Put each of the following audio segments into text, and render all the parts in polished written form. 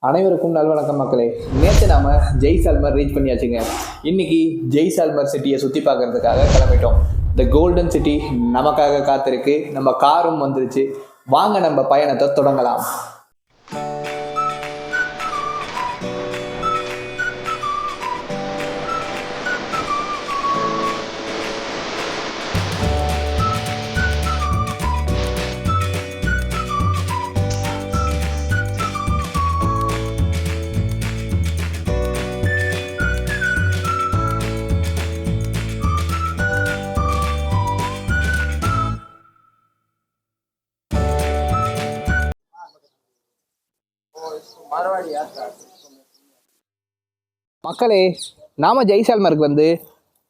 அனைவருக்கும் நல்வணக்கம் மக்களே. நேற்று நாம ஜெய்சால்மர் ரீச் பண்ணியாச்சுங்க. இன்னைக்கு ஜெய்சால்மர் சிட்டியை சுற்றி பார்க்கறதுக்காக கிளம்பிட்டோம். த கோல்டன் சிட்டி நமக்காக காத்திருக்கு. நம்ம காரும் வந்துருச்சு. வாங்க நம்ம பயணத்தை தொடங்கலாம். மக்களே, நாம ஜெய்சால்மருக்கு வந்து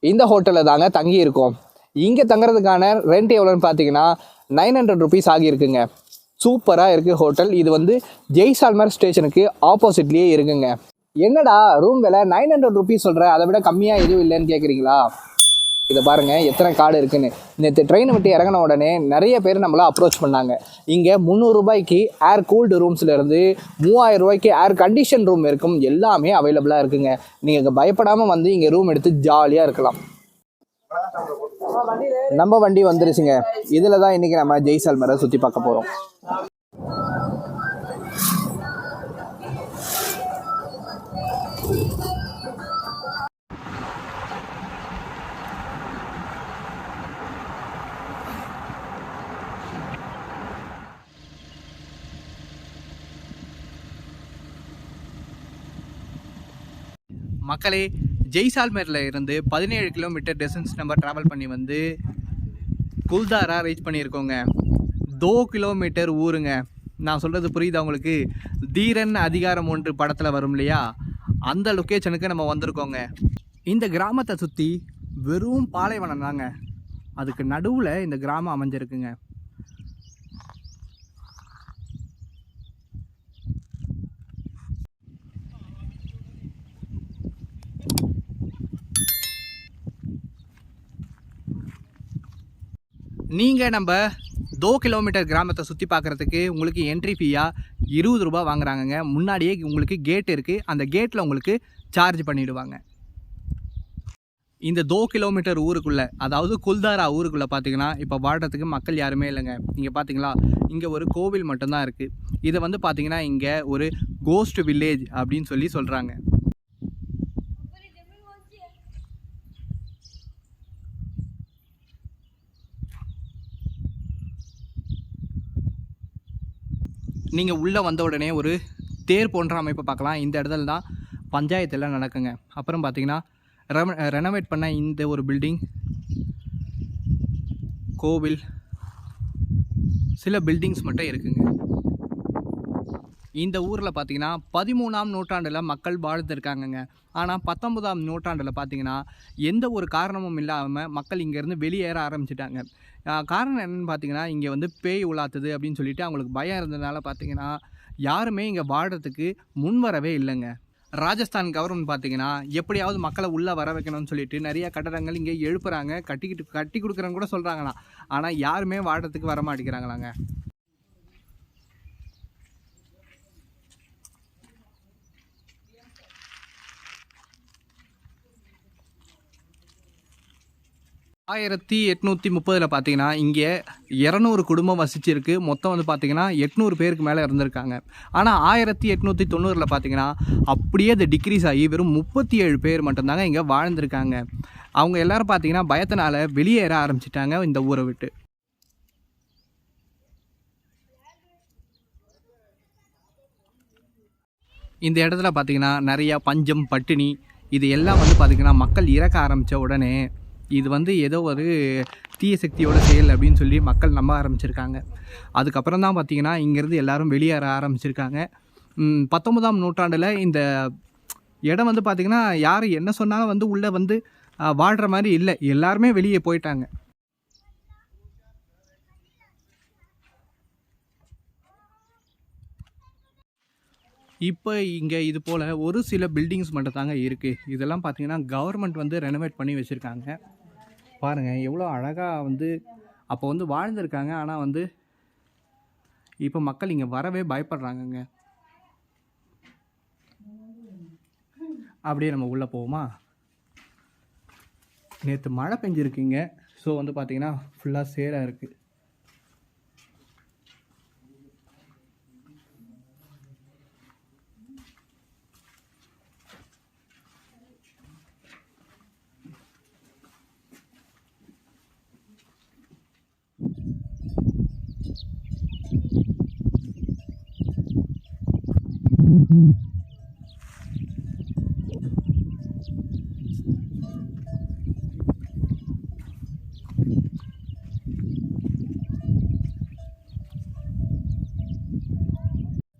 இந்த ஹோட்டலில் தாங்க தங்கி இருக்கோம். இங்கே தங்குறதுக்கான ரெண்ட் எவ்வளோன்னு பார்த்தீங்கன்னா 900 ருபீஸ் ஆகியிருக்குங்க. சூப்பராக இருக்குது ஹோட்டல். இது வந்து ஜெய்சால்மர் ஸ்டேஷனுக்கு ஆப்போசிட்லேயே இருக்குங்க. என்னடா ரூம் விலை 900 ருபீஸ் சொல்கிற, அதை விட கம்மியாக எதுவும் இல்லைன்னு கேட்குறீங்களா? இதை பாருங்கள் எத்தனை கார்டு இருக்குன்னு. நேற்று ட்ரெயினை விட்டு இறங்கின உடனே நிறைய பேர் நம்மளை அப்ரோச் பண்ணாங்க. இங்கே 300 ரூபாய்க்கு ஏர் கூல்டு ரூம்ஸ்லேருந்து 3000 ரூபாய்க்கு ஏர் கண்டிஷன் ரூம் இருக்கும். எல்லாமே அவைலபிளாக இருக்குங்க. நீங்கள் பயப்படாமல் வந்து இங்கே ரூம் எடுத்து ஜாலியாக இருக்கலாம். நம்ம வண்டி வந்துருச்சுங்க. இதில் தான் இன்றைக்கி நம்ம ஜெய்சால்மரை சுற்றி பார்க்க போகிறோம். மக்களே, ஜெய்சால்மரில் இருந்து 17 கிலோமீட்டர் டிஸ்டன்ஸ் நம்ம ட்ராவல் பண்ணி வந்து குல்தாரா ரீச் பண்ணியிருக்கோங்க. 2 கிலோமீட்டர் ஊருங்க. நான் சொல்கிறது புரியுதா உங்களுக்கு? தீரன் அதிகாரம் 1 படத்தில் வரும் இல்லையா, அந்த லொக்கேஷனுக்கு நம்ம வந்திருக்கோங்க. இந்த கிராமத்தை சுற்றி வெறும் பாலைவனம் தாங்க. அதுக்கு நடுவில் இந்த கிராமம் அமைஞ்சிருக்குங்க. நீங்கள் நம்ம 2 கிலோமீட்டர் கிராமத்தை சுற்றி பார்க்குறதுக்கு உங்களுக்கு என்ட்ரி ஃபீயாக 20 ரூபா வாங்குறாங்கங்க. முன்னாடியே உங்களுக்கு கேட் இருக்குது. அந்த கேட்டில் உங்களுக்கு சார்ஜ் பண்ணிவிடுவாங்க. இந்த 2 கிலோமீட்டர் ஊருக்குள்ளே, அதாவது குல்தாரா ஊருக்குள்ளே பார்த்தீங்கன்னா இப்போ வாழ்கிறதுக்கு மக்கள் யாருமே இல்லைங்க. இங்கே பார்த்தீங்களா, இங்கே ஒரு கோவில் மட்டும்தான் இருக்குது. இதை வந்து பார்த்தீங்கன்னா இங்கே ஒரு கோஸ்ட் வில்லேஜ் அப்படின்னு சொல்கிறாங்க. நீங்கள் உள்ளே வந்த உடனே ஒரு தேர் போன்ற அமைப்பை பார்க்கலாம். இந்த இடத்துல தான் பஞ்சாயத்தெல்லாம் நடக்குங்க. அப்புறம் பார்த்தீங்கன்னா ரெனோவேட் பண்ண இந்த ஒரு பில்டிங், கோவில், சில பில்டிங்ஸ் மட்டும் இருக்குங்க. இந்த ஊரில் பார்த்தீங்கன்னா 13ஆம் நூற்றாண்டில் மக்கள் வாழ்ந்துருக்காங்கங்க. ஆனால் 19ஆம் நூற்றாண்டில் பார்த்தீங்கன்னா எந்த ஒரு காரணமும் இல்லாமல் மக்கள் இங்கேருந்து வெளியேற ஆரம்பிச்சிட்டாங்க. காரணம் என்னென்னு பார்த்தீங்கன்னா, இங்கே வந்து பேய் உலாத்துது அப்படின்னு சொல்லிட்டு அவங்களுக்கு பயம் இருந்ததுனால பார்த்தீங்கன்னா யாருமே இங்கே வாழறதுக்கு முன்வரவே இல்லைங்க. ராஜஸ்தான் கவர்மெண்ட் பார்த்தீங்கன்னா எப்படியாவது மக்களை உள்ளே வர வைக்கணும்னு சொல்லிட்டு நிறைய கட்டடங்கள் இங்கே எழுப்புறாங்க, கட்டி கொடுக்குறேன்னு கூட சொல்கிறாங்களாம். ஆனால் யாருமே வாழறதுக்கு வர மாட்டேங்கிறாங்களாங்க. ஆயிரத்தி 1830 பார்த்தீங்கன்னா இங்கே 200 குடும்பம் வசிச்சிருக்கு. மொத்தம் வந்து பார்த்தீங்கன்னா 800 பேருக்கு மேலே இருந்திருக்காங்க. ஆனால் 1890 பார்த்தீங்கன்னா அப்படியே அது டிக்ரீஸ் ஆகி வெறும் 37 பேர் மட்டும்தாங்க இங்கே வாழ்ந்திருக்காங்க. அவங்க எல்லோரும் பார்த்தீங்கன்னா பயத்தினால வெளியேற ஆரம்பிச்சிட்டாங்க இந்த ஊரை விட்டு. இந்த இடத்துல பார்த்தீங்கன்னா நிறையா பஞ்சம், பட்டினி இது எல்லாம் வந்து பார்த்திங்கன்னா மக்கள் இறக்க ஆரம்பித்த உடனே இது வந்து ஏதோ ஒரு தீய சக்தியோட செயல் அப்படின்னு சொல்லி மக்கள் நம்ப ஆரம்பிச்சிருக்காங்க. அதுக்கப்புறம் தான் பார்த்திங்கன்னா இங்கேருந்து எல்லோரும் வெளியேற ஆரம்பிச்சிருக்காங்க. 19ஆம் நூற்றாண்டில் இந்த இடம் வந்து பார்த்திங்கன்னா யார் என்ன சொன்னாலும் வந்து உள்ளே வந்து வாழ்கிற மாதிரி இல்லை, எல்லாருமே வெளியே போயிட்டாங்க. இப்போ இங்கே இது போல் ஒரு சில பில்டிங்ஸ் மட்டும் தாங்க இருக்குது. இதெல்லாம் பார்த்திங்கன்னா கவர்மெண்ட் வந்து ரெனோவேட் பண்ணி வச்சுருக்காங்க. பாருங்கள் எவ்வளோ அழகாக வந்து அப்போ வந்து வாழ்ந்துருக்காங்க. ஆனால் வந்து இப்போ மக்கள் இங்கே வரவே பயப்படுறாங்கங்க. அப்படியே நம்ம உள்ளே போவோமா. நேற்று மழை பெஞ்சிருக்குங்க. ஸோ வந்து பார்த்திங்கன்னா ஃபுல்லாக சேராக இருக்குது.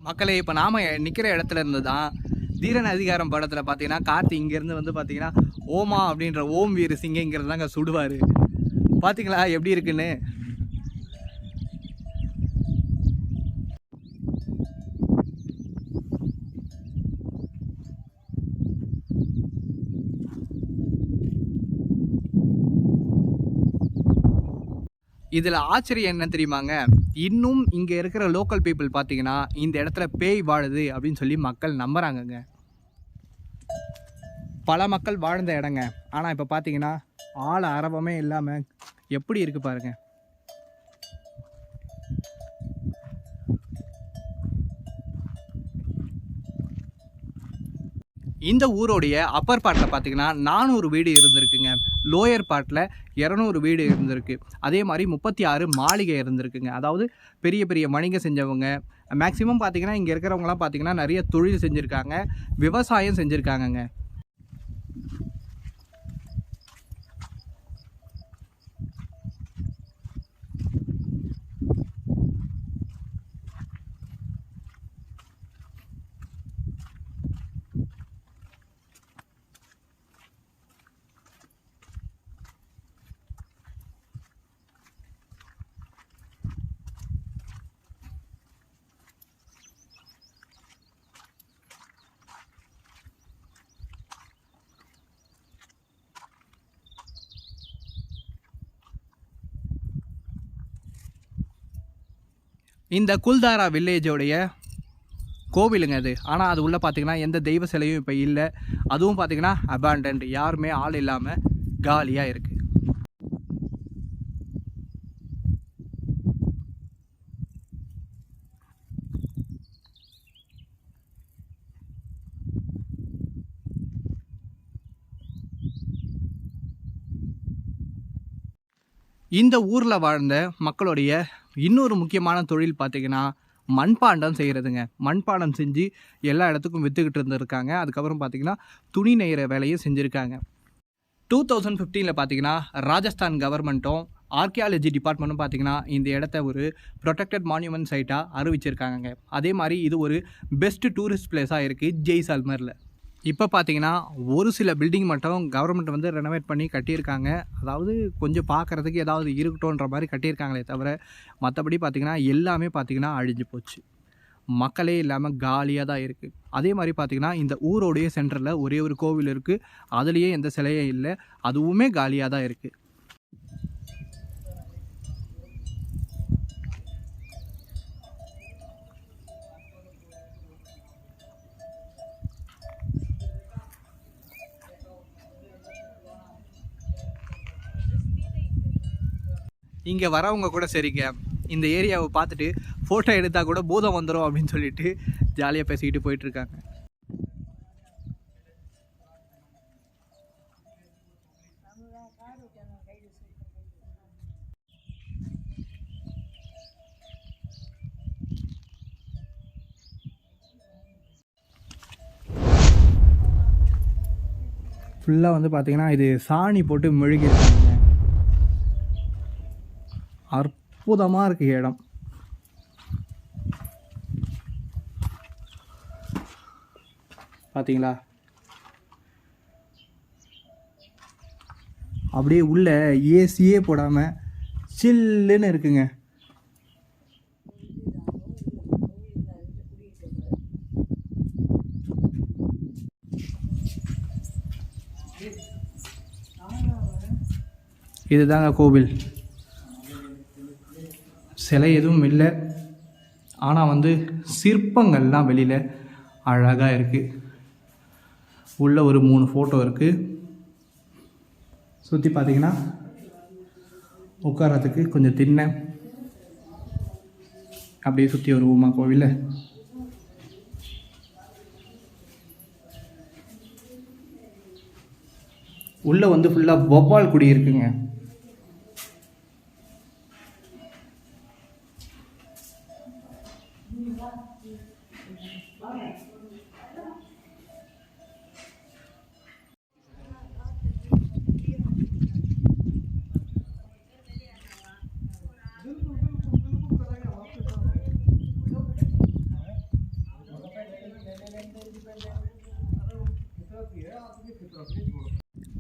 மக்களே, இப்போ நாம் நிற்கிற இடத்துல இருந்து தான் தீரன் அதிகாரம் படத்தில் பார்த்தீங்கன்னா கார்த்தி இங்கேருந்து வந்து பார்த்தீங்கன்னா ஓமா அப்படின்ற ஓம் வீர சிங்கிறது தாங்க சுடுவார். பார்த்தீங்களா எப்படி இருக்குன்னு. இதில் ஆச்சரியம் என்ன தெரியுமாங்க, இன்னும் இங்கே இருக்கிற லோக்கல் பீப்புள் பார்த்தீங்கன்னா இந்த இடத்துல பேய் வாழுது அப்படின்னு சொல்லி மக்கள் நம்புகிறாங்கங்க. பல மக்கள் வாழ்ந்த இடங்க. ஆனால் இப்போ பார்த்தீங்கன்னா ஆள் அரவமே இல்லாமல் எப்படி இருக்குது பாருங்கள். இந்த ஊரோடைய அப்பர் பார்ட்டில் பார்த்தீங்கன்னா 400 வீடு இருந்திருக்குங்க. லோயர் பார்ட்டில் 200 வீடு இருந்திருக்கு. அதே மாதிரி 36 மாளிகை இருந்திருக்குங்க. அதாவது பெரிய பெரிய வணிகம் செஞ்சவங்க மேக்ஸிமம் பார்த்தீங்கன்னா இங்கே இருக்கிறவங்களாம் பார்த்தீங்கன்னா நிறைய தொழில் செஞ்சுருக்காங்க, விவசாயம் செஞ்சுருக்காங்கங்க. இந்த குல்தாரா வில்லேஜோடைய கோவிலுங்க அது. ஆனால் அது உள்ளே பார்த்தீங்கன்னா எந்த தெய்வ சிலையும் இப்போ இல்லை. அதுவும் பார்த்தீங்கன்னா அபாண்டன்ட், யாருமே ஆள் இல்லாமல் காலியாக இருக்குது. இந்த ஊரில் வாழ்ந்த மக்களுடைய இன்னொரு முக்கியமான தொழில் பார்த்திங்கன்னா மண்பாண்டம் செய்கிறதுங்க. மண்பாண்டம் செஞ்சு எல்லா இடத்துக்கும் விற்றுக்கிட்டு இருந்திருக்காங்க. அதுக்கப்புறம் பார்த்திங்கன்னா துணி நெய்கிற வேலையும் செஞ்சுருக்காங்க. 2015 பார்த்திங்கன்னா ராஜஸ்தான் கவர்மெண்ட்டும் ஆர்கியாலஜி டிபார்ட்மெண்ட்டும் பார்த்திங்கன்னா இந்த இடத்த ஒரு ப்ரொடெக்டட் மான்யூமெண்ட் சைட்டாக அறிவிச்சிருக்காங்க. அதே மாதிரி இது ஒரு பெஸ்ட் டூரிஸ்ட் பிளேஸாக இருக்குது ஜெய்சால்மரில். இப்போ பார்த்தீங்கன்னா ஒரு சில பில்டிங் மட்டும் கவர்மெண்ட் வந்து ரெனோவேட் பண்ணி கட்டியிருக்காங்க. அதாவது கொஞ்சம் பார்க்குறதுக்கு ஏதாவது இருக்கட்டும்ன்ற மாதிரி கட்டியிருக்காங்களே தவிர மற்றபடி பார்த்திங்கன்னா எல்லாமே பார்த்திங்கன்னா அழிஞ்சு போச்சு. மக்களே இல்லாமல் காலியாக தான் இருக்குது. அதே மாதிரி பார்த்திங்கன்னா இந்த ஊரோடைய சென்டரில் ஒரே ஒரு கோவில் இருக்குது. அதுலேயே எந்த சிலையும் இல்லை, அதுவுமே காலியாக தான் இருக்குது. இங்கே வரவங்க கூட சரிங்க, இந்த ஏரியாவை பார்த்துட்டு ஃபோட்டோ எடுத்தால் கூட பூதம் வந்துடும் அப்படின்னு சொல்லிட்டு ஜாலியாக பேசிக்கிட்டு போயிட்டுருக்காங்க. ஃபுல்லாக வந்து பார்த்திங்கன்னா இது சாணி போட்டு மெழுகிருக்காங்க. அற்புதமாக இருக்குது இடம். பார்த்தீங்களா, அப்படியே உள்ள ஏசியே போடாமல் சில்லுன்னு இருக்குங்க. இதுதாங்க கோவில். சிலை எதுவும் இல்லை, ஆனால் வந்து சிற்பங்கள்லாம் வெளியில் அழகாக இருக்குது. உள்ளே ஒரு 3 ஃபோட்டோ இருக்குது. சுற்றி பார்த்தீங்கன்னா உட்காரத்துக்கு கொஞ்சம் திண்ணை அப்படியே சுற்றி வருவோமா கோவிலில். உள்ளே வந்து ஃபுல்லாக வௌவால் குடி இருக்குங்க.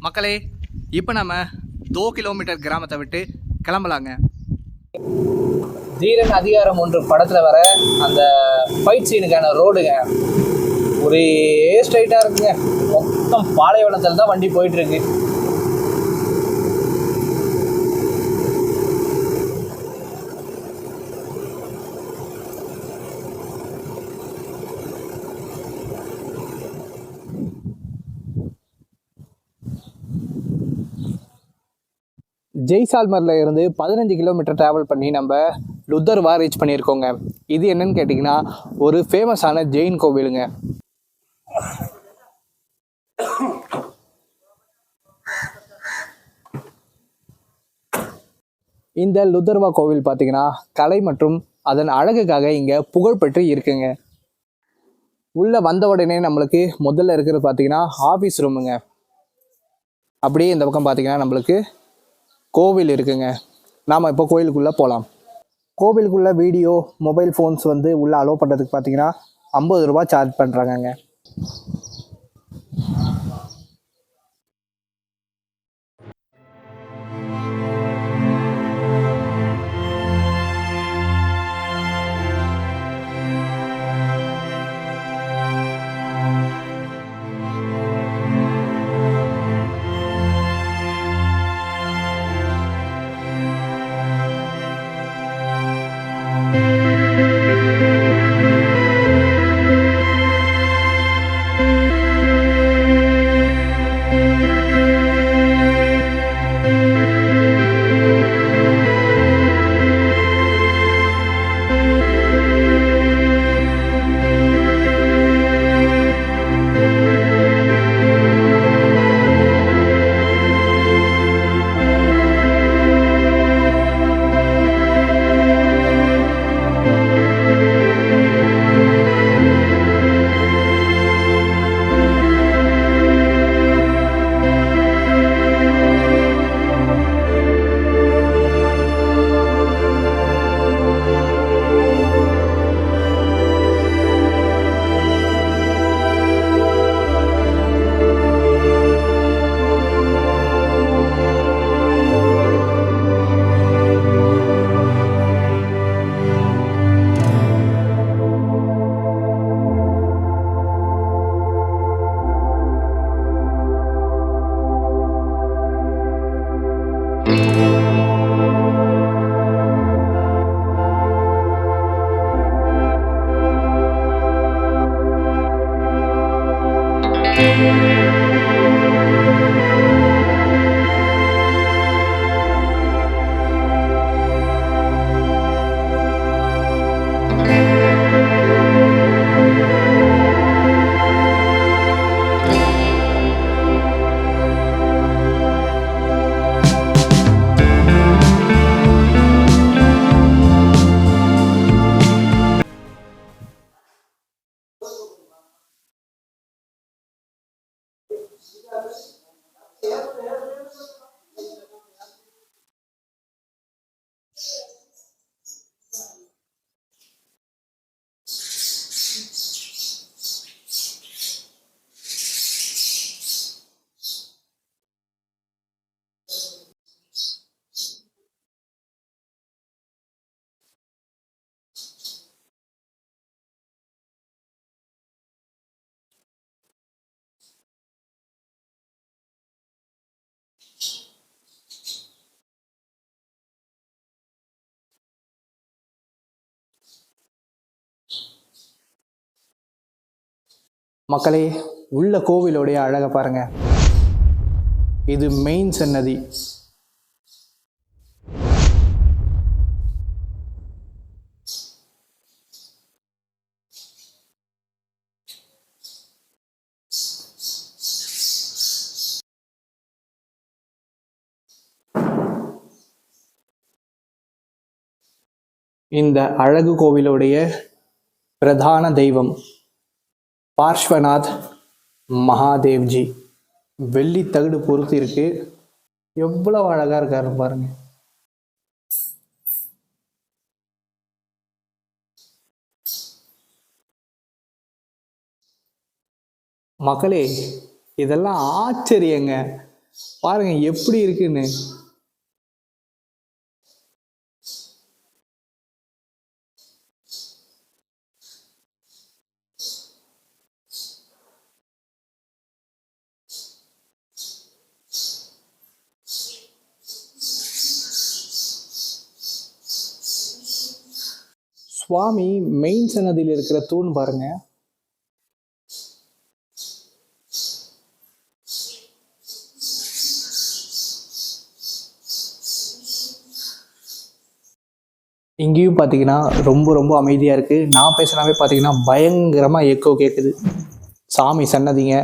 மக்களே, இப்போ நம்ம 2 கிலோமீட்டர் கிராமத்தை விட்டு கிளம்பலாங்க. தீரன் அதிகாரம் 1 படத்தில் வர அந்த ஃபைட் சீனுக்கான ரோடுங்க ஒரே ஸ்ட்ரைட்டாக இருக்குங்க. மொத்தம் பாலைவனத்தில் தான் வண்டி போயிட்டுருக்கு. ஜெய்சால்மரில் இருந்து 15 கிலோமீட்டர் ட்ராவல் பண்ணி நம்ம லுதர்வா ரீச் பண்ணியிருக்கோங்க. இது என்னன்னு கேட்டிங்கன்னா ஒரு ஃபேமஸான ஜெயின் கோவிலுங்க. இந்த லுதர்வா கோவில் பார்த்தீங்கன்னா கலை மற்றும் அதன் அழகுக்காக இங்கே புகழ்பெற்று இருக்குங்க. உள்ளே வந்த உடனே நம்மளுக்கு முதல்ல இருக்கிறது பார்த்தீங்கன்னா ஆஃபீஸ் ரூமுங்க. அப்படியே இந்த பக்கம் பார்த்தீங்கன்னா நம்மளுக்கு கோவில் இருக்குங்க. நாம் இப்போ கோவிலுக்குள்ளே போகலாம். கோவிலுக்குள்ளே வீடியோ மொபைல் ஃபோன்ஸ் வந்து உள்ளே அலோவ் பண்ணுறதுக்கு பார்த்தீங்கன்னா 50 ரூபா சார்ஜ் பண்ணுறாங்கங்க. மக்களே, உள்ள கோவிலோடைய அழகை பாருங்க. இது மெயின் சன்னதி. இந்த அழகு கோவிலுடைய பிரதான தெய்வம் பார்ஷ்வநாத் மகாதேவ்ஜி. வெள்ளி தகடு பொறுத்து இருக்கு. எவ்வளவு அழகா இருக்காரு பாருங்க. மக்களே, இதெல்லாம் ஆச்சரியங்க. பாருங்க எப்படி இருக்குன்னு. சுவாமி மெயின் சன்னதியில் இருக்கிற தூண் பாருங்க. இங்கேயும் பார்த்தீங்கன்னா ரொம்ப ரொம்ப அமைதியாக இருக்குது. நான் பேசினாவே பார்த்தீங்கன்னா பயங்கரமாக எக்கோ கேட்குது. சாமி சன்னதிங்க,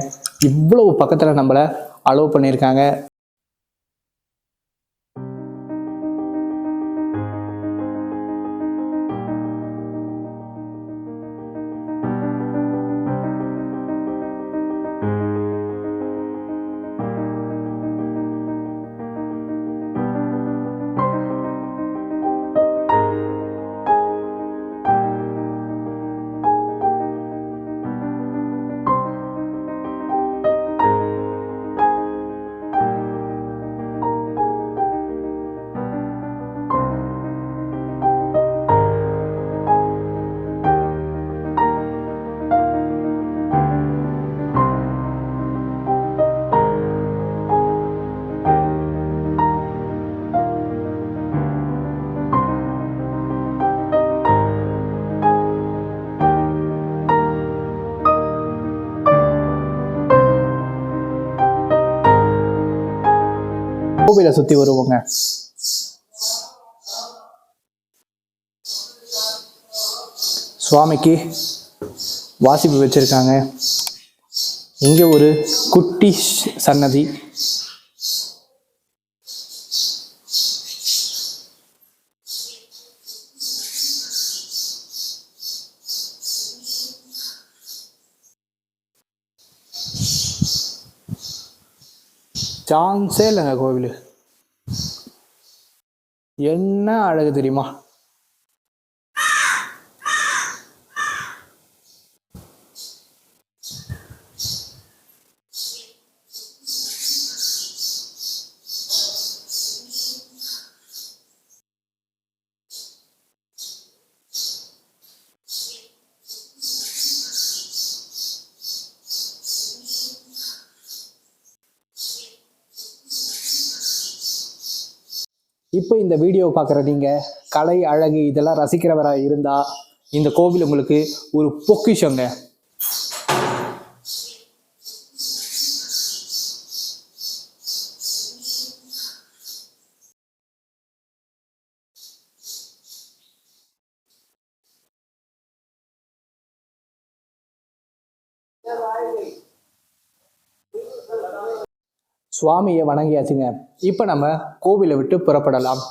இவ்வளவு பக்கத்தில் நம்மளை அலோவ் பண்ணியிருக்காங்க. கோவிலை சுற்றி வருவோங்க. சுவாமிக்கு வாசிப்பு வச்சிருக்காங்க. இங்கே ஒரு குட்டி சன்னதி. சான்ஸே இல்லைங்க. கோவில் என்ன அழகு தெரியுமா? இப்போ இந்த வீடியோ பார்க்குற நீங்கள் கலை அழகு இதெல்லாம் ரசிக்கிறவராக இருந்தால் இந்த கோவில் உங்களுக்கு ஒரு பொக்கிஷங்க. சுவாமியை வணங்கியாச்சுங்க. இப்போ நம்ம கோவிலை விட்டு புறப்படலாம்.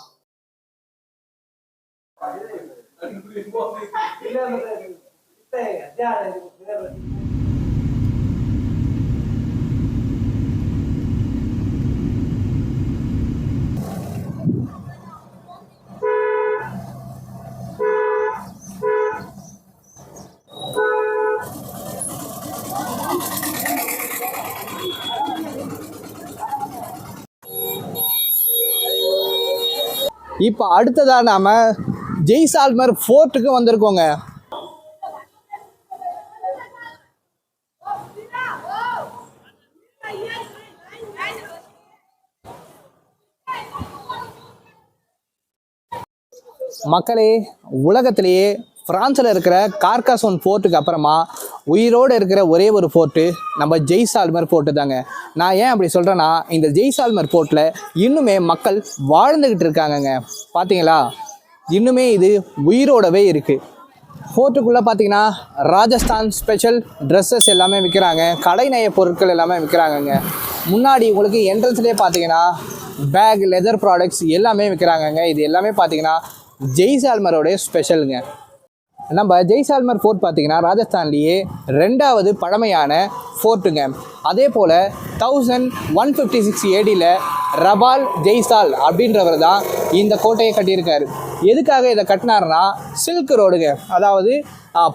இப்போ அடுத்ததா நாம ஜெய்சால்மர் ஃபோர்ட்டுக்கு வந்திருக்கோங்க. மக்களே, உலகத்திலேயே ஃப்ரான்ஸில் இருக்கிற கார்காசோன் ஃபோர்ட்டுக்கு அப்புறமா உயிரோடு இருக்கிற ஒரே ஒரு ஃபோர்ட்டு நம்ம ஜெய்சால்மர் ஃபோர்ட்டு தாங்க. நான் ஏன் அப்படி சொல்கிறேன்னா, இந்த ஜெய்சால்மர் ஃபோர்ட்டில் இன்னுமே மக்கள் வாழ்ந்துக்கிட்டு இருக்காங்கங்க. பார்த்தீங்களா, இன்னுமே இது உயிரோடவே இருக்குது. ஃபோர்ட்டுக்குள்ளே பார்த்தீங்கன்னா ராஜஸ்தான் ஸ்பெஷல் ட்ரெஸ்ஸஸ் எல்லாமே விற்கிறாங்க, கடை நெய்ய பொருட்கள் எல்லாமே விற்கிறாங்கங்க. முன்னாடி உங்களுக்கு என்ட்ரன்ஸ்லேயே பார்த்தீங்கன்னா பேக், லெதர் ப்ராடக்ட்ஸ் எல்லாமே விற்கிறாங்கங்க. இது எல்லாமே பார்த்தீங்கன்னா ஜெய்சால்மரோடைய ஸ்பெஷலுங்க. நம்ம ஜெய்சால்மர் ஃபோர்ட் பார்த்தீங்கன்னா ராஜஸ்தான்லேயே 2வது பழமையான ஃபோர்ட்டுங்க. அதே போல் 1156 ADயில் ரபால் ஜெய்சால் அப்படின்றவர் தான் இந்த கோட்டையை கட்டியிருக்காரு. எதுக்காக இதை கட்டினார்னா, சில்க் ரோடுங்க, அதாவது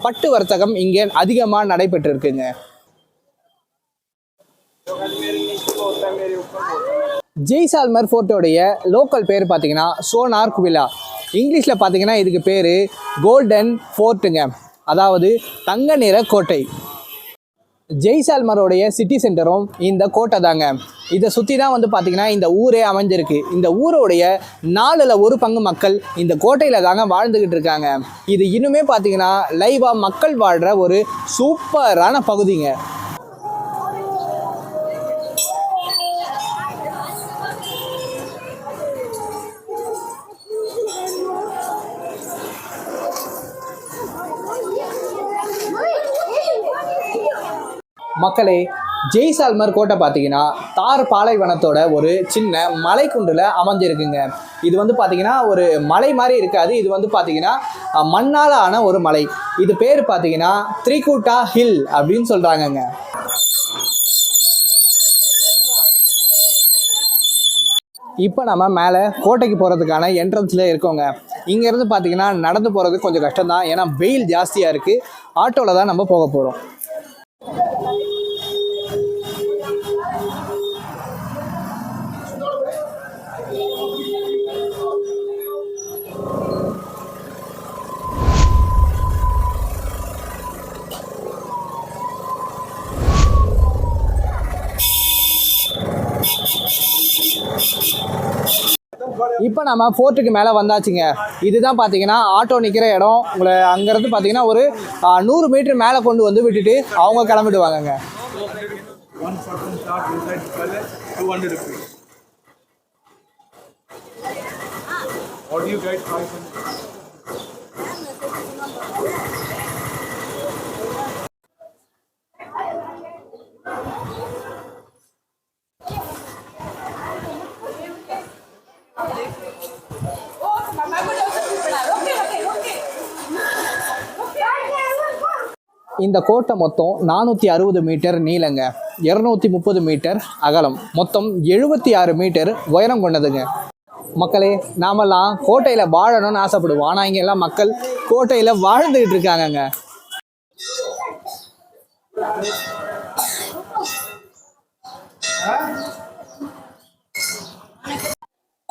பட்டு வர்த்தகம் இங்கே அதிகமாக நடைபெற்றிருக்குங்க. ஜெய்சால்மர் ஃபோர்ட்டோடைய லோக்கல் பேர் பார்த்தீங்கன்னா சோனார்க் வில்லா. இங்கிலீஷில் பார்த்தீங்கன்னா இதுக்கு பேர் கோல்டன் ஃபோர்ட்டுங்க, அதாவது தங்க நிற கோட்டை. ஜெய்சால்மரோடைய சிட்டி சென்டரும் இந்த கோட்டை தாங்க. இதை சுற்றி தான் வந்து பார்த்திங்கன்னா இந்த ஊரே அமைஞ்சிருக்கு. இந்த ஊரோடைய 4ல் 1 பங்கு மக்கள் இந்த கோட்டையில் தாங்க வாழ்ந்துக்கிட்டு இருக்காங்க. இது இன்னுமே பார்த்திங்கன்னா லைவாக மக்கள் வாழ்கிற ஒரு சூப்பரான பகுதிங்க. மக்களே, ஜெய்சால்மர் கோட்டை பார்த்தீங்கன்னா தார் பாலைவனத்தோட ஒரு சின்ன மலைக்குண்டில் அமைஞ்சிருக்குங்க. இது வந்து பார்த்தீங்கன்னா ஒரு மலை மாதிரி இருக்காது, இது வந்து பார்த்தீங்கன்னா மண்ணால் ஆன ஒரு மலை. இது பேர் பார்த்தீங்கன்னா த்ரிகுட்டா ஹில் அப்படின்னு சொல்கிறாங்கங்க. இப்போ நம்ம மேலே கோட்டைக்கு போகிறதுக்கான என்ட்ரன்ஸில் இருக்கோங்க. இங்கேருந்து பார்த்தீங்கன்னா நடந்து போகிறது கொஞ்சம் கஷ்டம்தான், ஏன்னா வெயில் ஜாஸ்தியாக இருக்குது. ஆட்டோவில் தான் நம்ம போக போகிறோம். இப்போ நம்ம ஃபோர்ட்டுக்கு மேலே வந்தாச்சுங்க. இதுதான் பார்த்தீங்கன்னா ஆட்டோ நிற்கிற இடம். உங்களை அங்கேருந்து பார்த்தீங்கன்னா ஒரு 100 மீட்டர் மேலே கொண்டு வந்து விட்டுட்டு அவங்க கிளம்பிடுவாங்கங்க. இந்த கோட்டை மொத்தம் 460 மீட்டர் நீளங்க, 230 மீட்டர் அகலம், மொத்தம் 76 மீட்டர் உயரம் கொண்டதுங்க. மக்களே, நாமெல்லாம் கோட்டையில் வாழணும்னு ஆசைப்படுவோம், ஆனால் இங்கே எல்லாம் மக்கள் கோட்டையில் வாழ்ந்துகிட்டு இருக்காங்கங்க.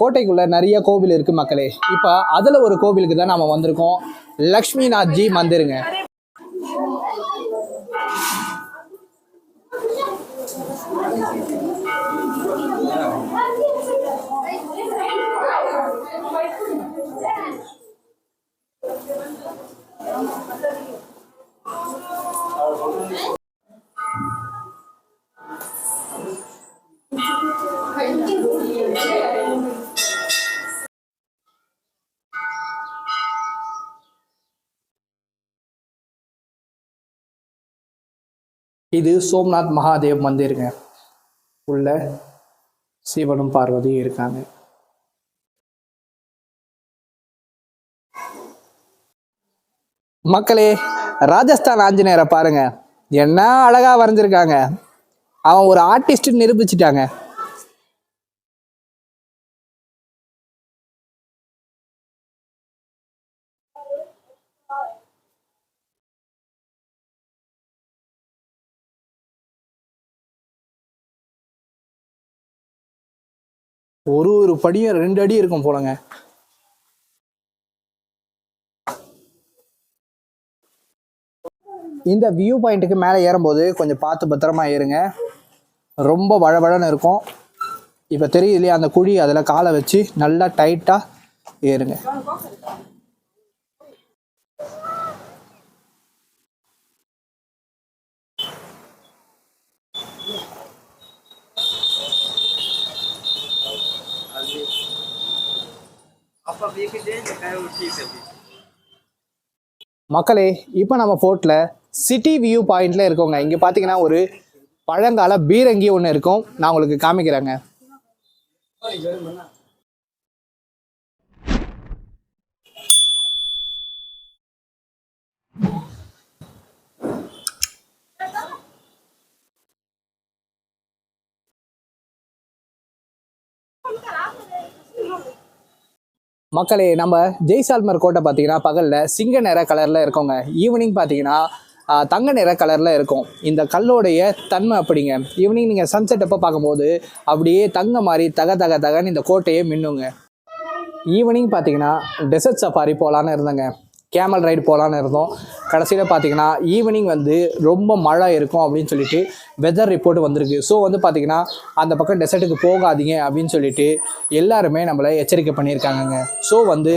கோட்டைக்குள்ள நிறைய கோவில் இருக்கு மக்களே. இப்போ அதில் ஒரு கோவிலுக்கு தான் நம்ம வந்திருக்கோம், லக்ஷ்மிநாத்ஜி மந்திருங்க. இது சோம்நாத் மகாதேவ் மந்திருங்க. உள்ள சிவனும் பார்வதியும் இருக்காங்க. மக்களே, ராஜஸ்தான் ஆஞ்சநேயரை பாருங்க, என்ன அழகா வரைஞ்சிருக்காங்க. அவன் ஒரு ஆர்டிஸ்ட் நிரூபிச்சிட்டாங்க. ஒரு படியும் 2 அடி இருக்கும் போலங்க. இந்த வியூ பாயிண்ட்டுக்கு மேலே ஏறும்போது கொஞ்சம் பார்த்து பத்திரமா ஏறுங்க, ரொம்ப வழவழன்னு இருக்கும். இப்போ தெரியும் இல்லையா அந்த குழி, அதில் காலை வச்சு நல்லா டைட்டாக ஏறுங்க. மக்களே, இப்போ நம்ம ஃபோர்ட்டில் சிட்டி வியூ பாயிண்ட்ல இருக்கோங்க. இங்கே பார்த்தீங்கன்னா ஒரு பழங்கால பீரங்கி ஒன்று இருக்கும். நான் உங்களுக்கு காமிக்கிறேங்க. மக்களே, நம்ம ஜெய்சால்மர் கோட்டை பார்த்தீங்கன்னா பகலில் சிங்க நிற கலரில் இருக்கோங்க. ஈவினிங் பார்த்தீங்கன்னா தங்க நிற கலரில் இருக்கும். இந்த கல்லோடைய தன்மை அப்படிங்க. ஈவினிங் நீங்கள் சன்செட் அப்போ பார்க்கும்போது அப்படியே தங்க மாதிரி தக தக தகன்னு இந்த கோட்டையே மின்னுங்க. ஈவினிங் பார்த்தீங்கன்னா டெசர்ட் சஃபாரி போகலான்னு இருந்தேங்க. கேமல் ரைடு போகலான்னு இருந்தோம். கடைசியில் பார்த்தீங்கன்னா ஈவினிங் வந்து ரொம்ப மழை இருக்கும் அப்படின்னு சொல்லிட்டு வெதர் ரிப்போர்ட் வந்திருக்கு. ஸோ வந்து பார்த்தீங்கன்னா அந்த பக்கம் டெசர்ட்டுக்கு போகாதீங்க அப்படின்னு சொல்லிட்டு எல்லாருமே நம்மளை எச்சரிக்கை பண்ணியிருக்காங்கங்க. ஸோ வந்து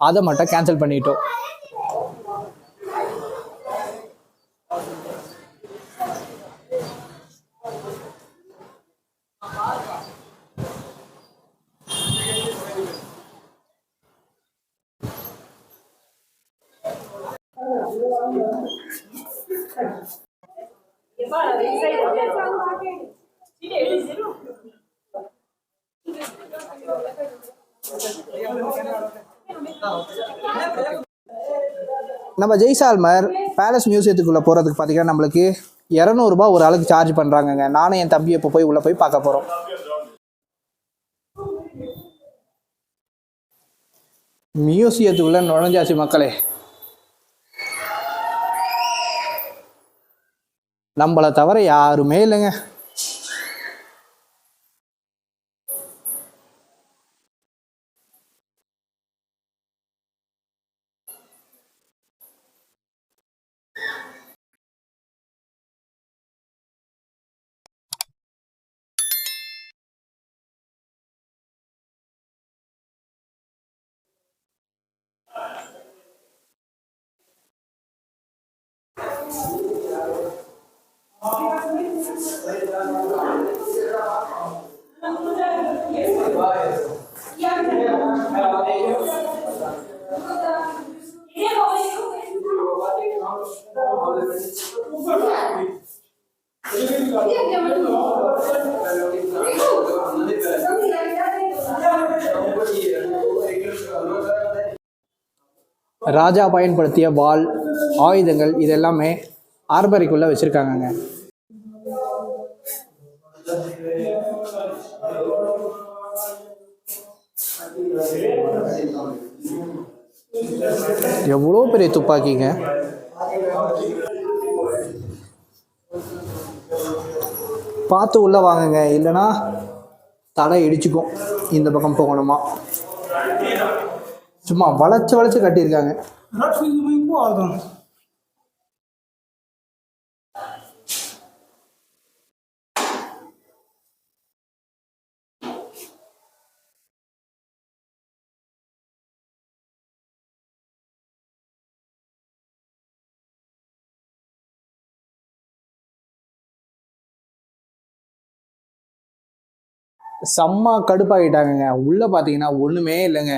அதை மட்டும் கேன்சல் பண்ணிட்டோம். நம்ம ஜெய்சால்மர் பேலஸ் மியூசியத்துக்குள்ளே போகிறதுக்கு பார்த்தீங்கன்னா நம்மளுக்கு 200 ரூபாய் ஒரு ஆளுக்கு சார்ஜ் பண்ணுறாங்கங்க. நானும் என் தம்பியை இப்போ போய் உள்ளே போய் பார்க்க போகிறோம். மியூசியத்துக்குள்ளே நுழைஞ்சாச்சு மக்களே. நம்மளை தவிர யாருமே இல்லைங்க. ராஜா பயன்படுத்திய வாள், ஆயுதங்கள் இதெல்லாமே ஆர்பரிக்குள்ளே வச்சுருக்காங்கங்க. எவ்வளோ பெரிய துப்பாக்கிங்க. பார்த்து உள்ளே வாங்குங்க, இல்லைன்னா தலை இடிச்சுக்கும். இந்த பக்கம் போகணுமா? சும்மா வளைச்சு வளைச்சு கட்டியிருக்காங்க. செம்ம கடுப்பாகிட்டாங்கங்க. உள்ளே பார்த்தீங்கன்னா ஒன்றுமே இல்லைங்க.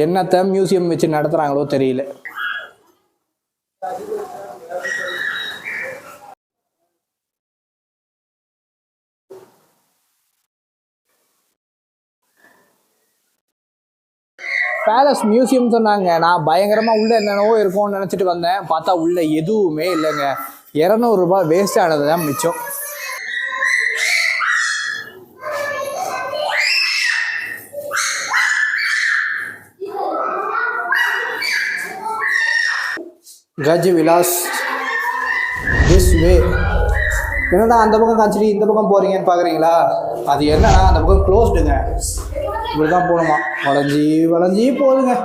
என்னத்தை மியூசியம் வச்சு நடத்துகிறாங்களோ தெரியல. பேலஸ் மியூசியம் சொன்னாங்க. நான் பயங்கரமாக உள்ளே என்னென்னவோ இருக்கும்னு நினச்சிட்டு வந்தேன். பார்த்தா உள்ளே எதுவுமே இல்லைங்க. 200 ரூபாய் வேஸ்ட் ஆனது தான் மிச்சம். கஜ் விலாஸ் திஸ் வே. என்னடா அந்த பக்கம் காய்ச்சிட்டு இந்த பக்கம் போகிறீங்கன்னு பார்க்குறீங்களா? அது என்னன்னா அந்த பக்கம் க்ளோஸ்டுங்க. இப்படி தான் போகணுமா? வளைஞ்சி வளைஞ்சி போகுதுங்க.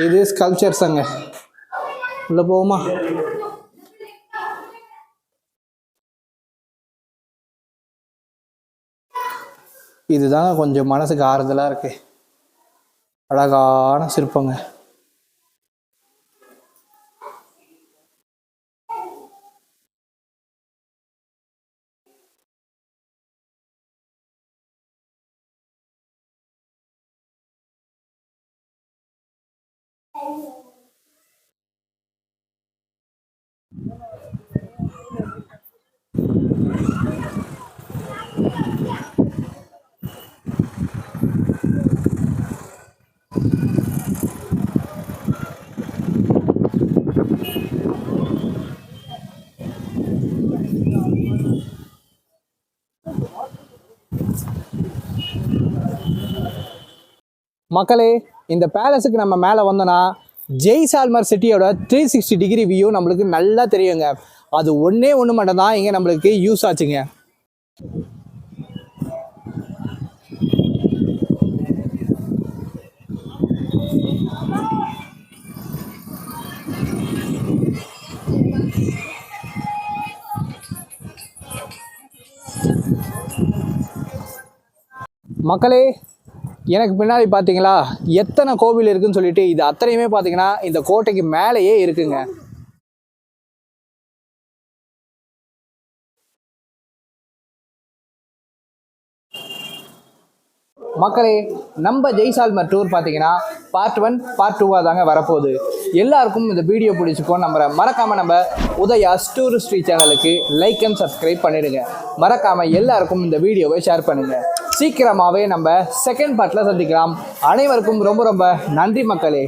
இது ஸ்கல்ப்சர்ஸங்க. உள்ள போகுமா? இதுதாங்க கொஞ்சம் மனசுக்கு ஆறுதலாக இருக்கு. அழகான சிற்பங்க. மக்களே, இந்த பேலஸுக்கு நம்ம மேலே வந்தோன்னா ஜெய்சால்மர் சிட்டியோட 360 டிகிரி வியூ நம்மளுக்கு நல்லா தெரியுங்க. அது ஒன்றே ஒன்று மட்டும் தான் இங்கே நம்மளுக்கு யூஸ் ஆச்சுங்க. மக்களே, எனக்கு பின்னாடி பார்த்தீங்களா எத்தனை கோவில் இருக்குன்னு சொல்லிட்டு, இது அத்தனையுமே பார்த்தீங்கன்னா இந்த கோட்டைக்கு மேலேயே இருக்குங்க. மக்களே, நம்ம ஜெய்சால்மர் டூர் பார்த்தீங்கன்னா பார்ட் 1 பார்ட் 2 தாங்க வரப்போகுது. எல்லாருக்கும் இந்த வீடியோ பிடிச்சிக்கோ மறக்காமல் நம்ம உதயாஸ் டூரிஸ்ட் சேனலுக்கு லைக் அண்ட் சப்ஸ்கிரைப் பண்ணிடுங்க. மறக்காமல் எல்லாருக்கும் இந்த வீடியோவை ஷேர் பண்ணுங்கள். சீக்கிரமாகவே நம்ம செகண்ட் பார்ட்டில் சந்திக்கலாம். அனைவருக்கும் ரொம்ப ரொம்ப நன்றி மக்களே.